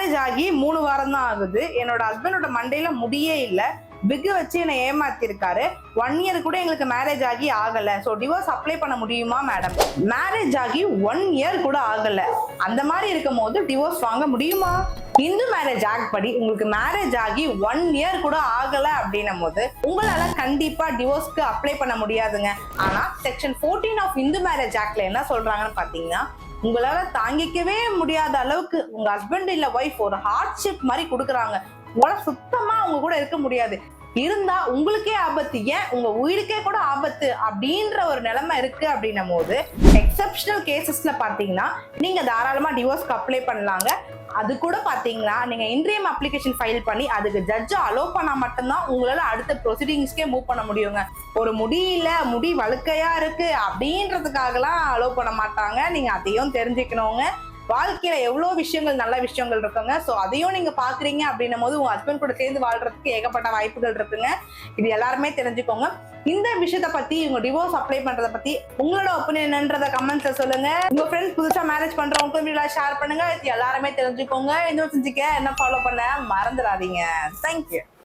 Marriage ஆகி 3 வாரம் தான் ஆகுது. என்னோட ஹஸ்பண்டோட மண்டையில முடியே இல்ல. பிக் வச்சு என்னை ஏமாத்திருக்காரு. 1 இயர் கூட எங்களுக்கு மேரேஜ் ஆகி ஆகல. ஸோ டிவோர்ஸ் அப்ளை பண்ண முடியுமா மேடம்? மேரேஜ் ஆகி 1 இயர் கூட ஆகல. அந்த மாதிரி இருக்கும் போது டிவோர்ஸ் வாங்க முடியுமா? இந்து மேரேஜ் ஆக்ட் படி உங்களுக்கு மேரேஜ் ஆகி 1 இயர் கூட ஆகல அப்படின்னும் போது உங்களால கண்டிப்பா டிவோர்ஸ்க்கு அப்ளை பண்ண முடியாதுங்க. ஆனா செக்ஷன் 14 ஆஃப் இந்து மேரேஜ் ஆக்ட்ல என்ன சொல்றாங்கன்னு பாத்தீங்கன்னா, உங்களால தாங்கிக்கவே முடியாத அளவுக்கு உங்க ஹஸ்பண்ட் இல்ல ஒய்ஃப் ஒரு ஹார்ட்ஷிப் மாதிரி கொடுக்குறாங்க. உங்களால சுத்தமா அவங்க கூட இருக்க முடியாது. இருந்தா உங்களுக்கே ஆபத்து, ஏன் உங்க உயிருக்கே கூட ஆபத்து அப்படின்ற ஒரு நிலைமை இருக்கு அப்படின்னும் போது எக்ஸப்ஷனல் கேசஸ்ல பாத்தீங்கன்னா நீங்க தாராளமா டிவோர்ஸ்க்கு அப்ளை பண்ணலாங்க. அது கூட பாத்தீங்கன்னா நீங்க இன்ட்ரீம் அப்ளிகேஷன் ஃபைல் பண்ணி அதுக்கு ஜட்ஜ் அலோவ் பண்ணா மட்டும்தான் உங்களால அடுத்த ப்ரொசீடிங்ஸ்க்கே மூவ் பண்ண முடியுங்க. ஒரு முடி வழுக்கையா இருக்கு அப்படின்றதுக்காகலாம் அலோவ் பண்ண மாட்டாங்க. நீங்க அதையும் தெரிஞ்சுக்கணுங்க. வாழ்க்கையில எவ்வளவு விஷயங்கள் நல்ல விஷயங்கள் இருக்குங்க. ஸோ அதையும் நீங்க பாக்குறீங்க அப்படின்னும் போது உங்க ஹஸ்பண்ட் கூட சேர்ந்து வாழ்றதுக்கு ஏகப்பட்ட வாய்ப்புகள் இருக்குங்க. இது எல்லாருமே தெரிஞ்சுக்கோங்க. இந்த விஷயத்த பத்தி உங்க டிவோர்ஸ் அப்ளை பண்றத பத்தி உங்களோட ஒப்பீனியன் என்னன்றத கமெண்ட்ஸ்ல சொல்லுங்க. உங்க ஃப்ரெண்ட்ஸ் புதுசா மேரேஜ் பண்றவங்க ஷேர் பண்ணுங்க. இது எல்லாருமே தெரிஞ்சுக்கோங்க. இன்னும் செஞ்சுக்க என்ன ஃபாலோ பண்ண மறந்துடாதீங்க. தேங்க்யூ.